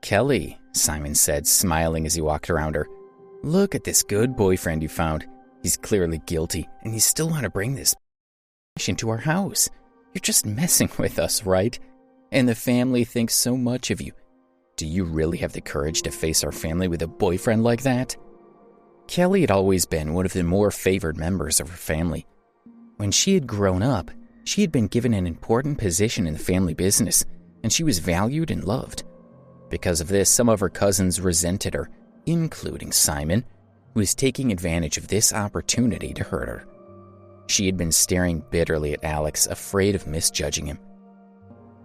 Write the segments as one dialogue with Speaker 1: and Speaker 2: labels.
Speaker 1: "Kelly," Simon said, smiling as he walked around her. "Look at this good boyfriend you found. He's clearly guilty, and you still want to bring this into our house. You're just messing with us, right? And the family thinks so much of you. Do you really have the courage to face our family with a boyfriend like that?" Kelly had always been one of the more favored members of her family. When she had grown up, she had been given an important position in the family business, and she was valued and loved. Because of this, some of her cousins resented her, including Simon, who was taking advantage of this opportunity to hurt her. She had been staring bitterly at Alex, afraid of misjudging him.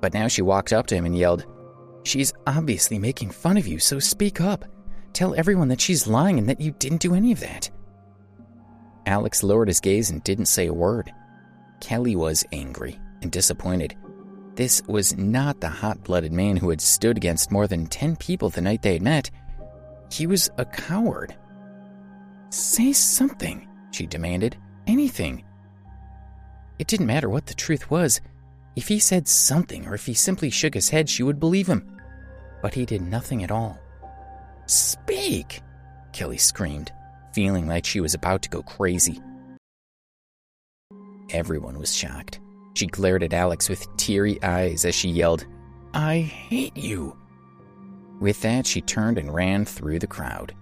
Speaker 1: But now she walked up to him and yelled, "She's obviously making fun of you, so speak up. Tell everyone that she's lying and that you didn't do any of that." Alex lowered his gaze and didn't say a word. Kelly was angry and disappointed. This was not the hot-blooded man who had stood against more than 10 people the night they had met. He was a coward. "Say something," she demanded. "Anything." It didn't matter what the truth was. If he said something or if he simply shook his head, she would believe him. But he did nothing at all. "Speak!" Kelly screamed, feeling like she was about to go crazy. Everyone was shocked. She glared at Alex with teary eyes as she yelled, "I hate you!" With that, she turned and ran through the crowd.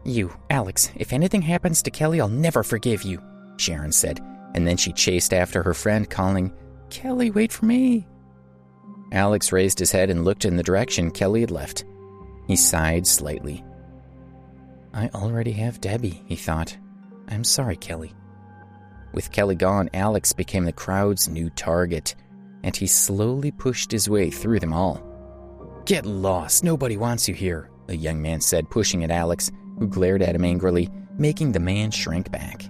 Speaker 1: "You, Alex, if anything happens to Kelly, I'll never forgive you," Sharon said, and then she chased after her friend, calling, "Kelly, wait for me." Alex raised his head and looked in the direction Kelly had left. He sighed slightly. "I already have Debbie," he thought. "I'm sorry, Kelly." With Kelly gone, Alex became the crowd's new target, and he slowly pushed his way through them all. "Get lost, nobody wants you here," a young man said, pushing at Alex, who glared at him angrily, making the man shrink back.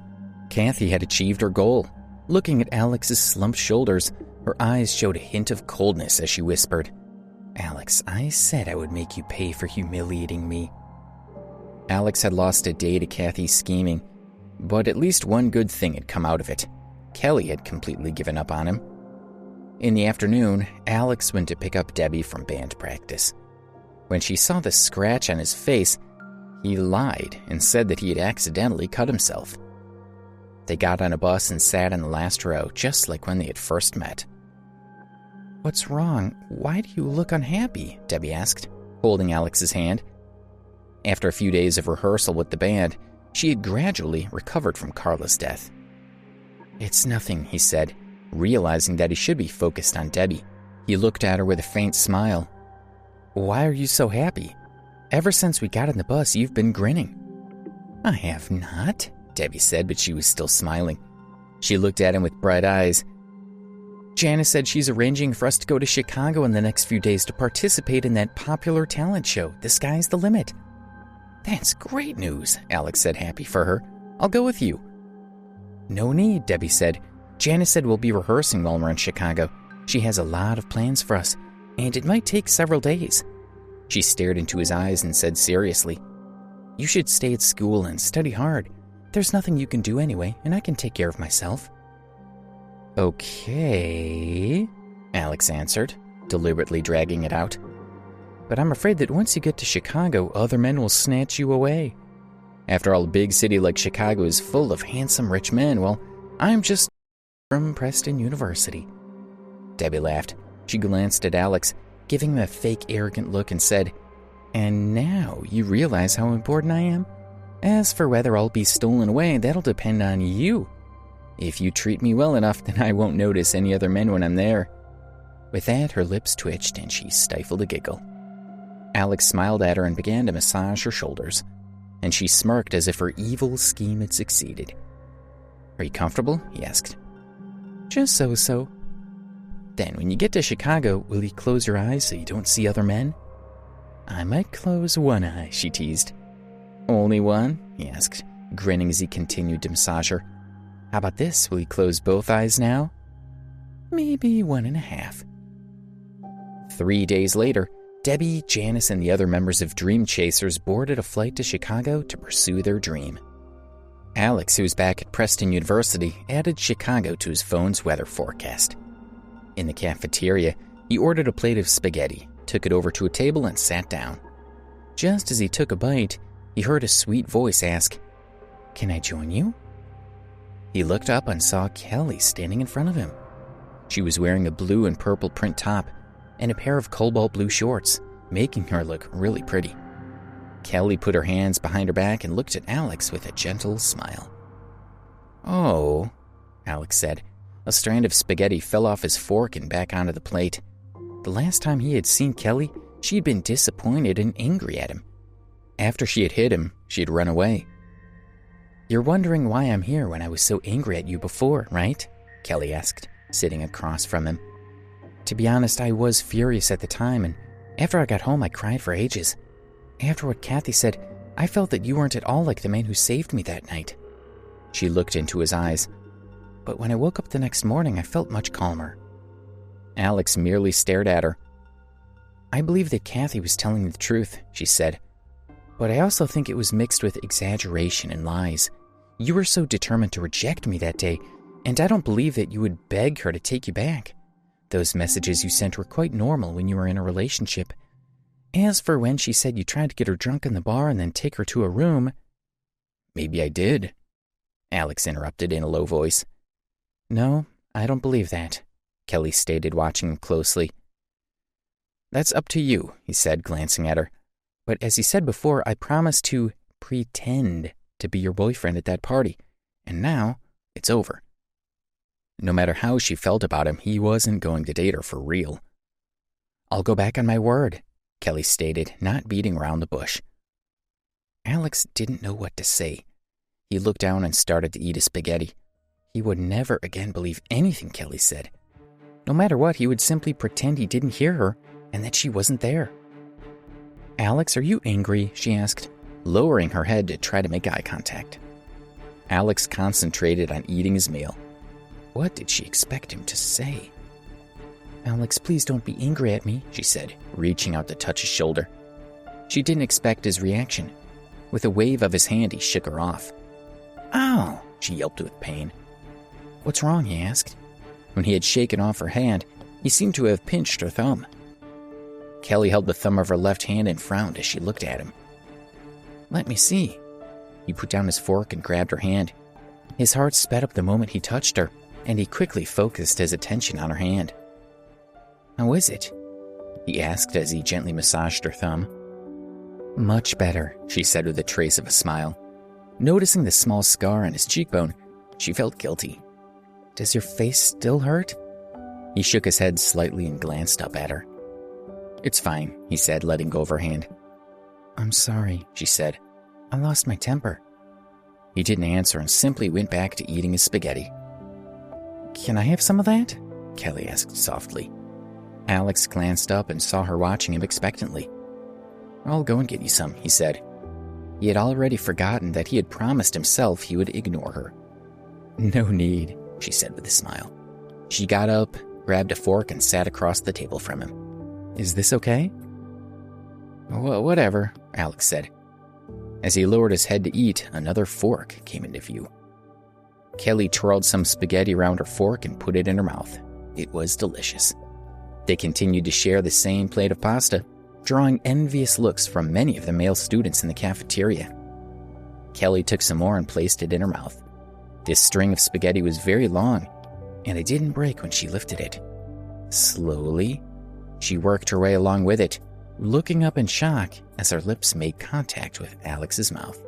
Speaker 1: Kathy had achieved her goal. Looking at Alex's slumped shoulders, her eyes showed a hint of coldness as she whispered, "Alex, I said I would make you pay for humiliating me." Alex had lost a day to Kathy's scheming, but at least one good thing had come out of it. Kelly had completely given up on him. In the afternoon, Alex went to pick up Debbie from band practice. When she saw the scratch on his face, he lied and said that he had accidentally cut himself. They got on a bus and sat in the last row, just like when they had first met. "What's wrong? Why do you look unhappy?" Debbie asked, holding Alex's hand. After a few days of rehearsal with the band, she had gradually recovered from Carla's death. "It's nothing," he said, realizing that he should be focused on Debbie. He looked at her with a faint smile. "Why are you so happy? Ever since we got on the bus, you've been grinning." "I have not," Debbie said, but she was still smiling. She looked at him with bright eyes. "Janice said she's arranging for us to go to Chicago in the next few days to participate in that popular talent show, The Sky's the Limit." "That's great news," Alex said, happy for her. "I'll go with you." "No need," Debbie said. "Janice said we'll be rehearsing while we're in Chicago. She has a lot of plans for us, and it might take several days." She stared into his eyes and said seriously, "You should stay at school and study hard. There's nothing you can do anyway, and I can take care of myself." "Okay," Alex answered, deliberately dragging it out. "But I'm afraid that once you get to Chicago, other men will snatch you away. After all, a big city like Chicago is full of handsome rich men. Well, I'm just from Preston University." Debbie laughed. She glanced at Alex, giving him a fake arrogant look, and said, "And now you realize how important I am? As for whether I'll be stolen away, that'll depend on you. If you treat me well enough, then I won't notice any other men when I'm there." With that, her lips twitched and she stifled a giggle. Alex smiled at her and began to massage her shoulders, and she smirked as if her evil scheme had succeeded. "Are you comfortable?" he asked. "Just so-so." "Then when you get to Chicago, will you close your eyes so you don't see other men?" "I might close one eye," she teased. "Only one?" he asked, grinning as he continued to massage her. "How about this? Will you close both eyes now?" "Maybe 1.5." 3 days later, Debbie, Janice, and the other members of Dream Chasers boarded a flight to Chicago to pursue their dream. Alex, who was back at Preston University, added Chicago to his phone's weather forecast. In the cafeteria, he ordered a plate of spaghetti, took it over to a table and sat down. Just as he took a bite, he heard a sweet voice ask, "Can I join you?" He looked up and saw Kelly standing in front of him. She was wearing a blue and purple print top and a pair of cobalt blue shorts, making her look really pretty. Kelly put her hands behind her back and looked at Alex with a gentle smile. "Oh," Alex said. A strand of spaghetti fell off his fork and back onto the plate. The last time he had seen Kelly, she had been disappointed and angry at him. After she had hit him, she had run away. "You're wondering why I'm here when I was so angry at you before, right?" Kelly asked, sitting across from him. "To be honest, I was furious at the time, and after I got home, I cried for ages. After what Kathy said, I felt that you weren't at all like the man who saved me that night." She looked into his eyes. "But when I woke up the next morning, I felt much calmer." Alex merely stared at her. "I believe that Kathy was telling the truth," she said. "But I also think it was mixed with exaggeration and lies. You were so determined to reject me that day, and I don't believe that you would beg her to take you back. Those messages you sent were quite normal when you were in a relationship. As for when she said you tried to get her drunk in the bar and then take her to a room..." "Maybe I did," Alex interrupted in a low voice. "No, I don't believe that," Kelly stated, watching him closely. "That's up to you," he said, glancing at her. "But as he said before, I promised to pretend to be your boyfriend at that party, and now it's over." No matter how she felt about him, he wasn't going to date her for real. "I'll go back on my word," Kelly stated, not beating around the bush. Alex didn't know what to say. He looked down and started to eat his spaghetti. He would never again believe anything Kelly said. No matter what, he would simply pretend he didn't hear her and that she wasn't there. "Alex, are you angry?" she asked, lowering her head to try to make eye contact. Alex concentrated on eating his meal. What did she expect him to say? "Alex, please don't be angry at me," she said, reaching out to touch his shoulder. She didn't expect his reaction. With a wave of his hand, he shook her off. "Ow!" she yelped with pain. "What's wrong?" he asked. When he had shaken off her hand, he seemed to have pinched her thumb. Kelly held the thumb of her left hand and frowned as she looked at him. "Let me see." He put down his fork and grabbed her hand. His heart sped up the moment he touched her, and he quickly focused his attention on her hand. "How is it?" he asked as he gently massaged her thumb. "Much better," she said with a trace of a smile. Noticing the small scar on his cheekbone, she felt guilty. "Does your face still hurt?" He shook his head slightly and glanced up at her. "It's fine," he said, letting go of her hand. "I'm sorry," she said. "I lost my temper." He didn't answer and simply went back to eating his spaghetti. "Can I have some of that?" Kelly asked softly. Alex glanced up and saw her watching him expectantly. "I'll go and get you some," he said. He had already forgotten that he had promised himself he would ignore her. "No need," she said with a smile. She got up, grabbed a fork, and sat across the table from him. "Is this okay?" "Well, whatever," Alex said. As he lowered his head to eat, another fork came into view. Kelly twirled some spaghetti around her fork and put it in her mouth. It was delicious. They continued to share the same plate of pasta, drawing envious looks from many of the male students in the cafeteria. Kelly took some more and placed it in her mouth. This string of spaghetti was very long, and it didn't break when she lifted it. Slowly, she worked her way along with it, looking up in shock as her lips made contact with Alex's mouth.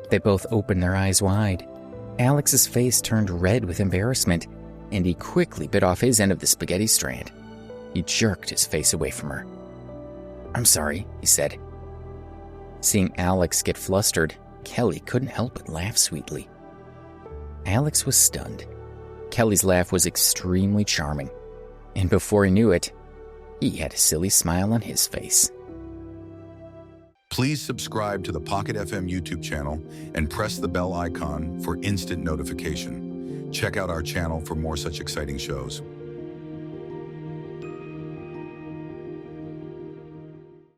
Speaker 1: They both opened their eyes wide. Alex's face turned red with embarrassment, and he quickly bit off his end of the spaghetti strand. He jerked his face away from her. "I'm sorry," he said. Seeing Alex get flustered, Kelly couldn't help but laugh sweetly. Alex was stunned. Kelly's laugh was extremely charming, and before he knew it, he had a silly smile on his face.
Speaker 2: Please subscribe to the Pocket FM YouTube channel and press the bell icon for instant notification. Check out our channel for more such exciting shows.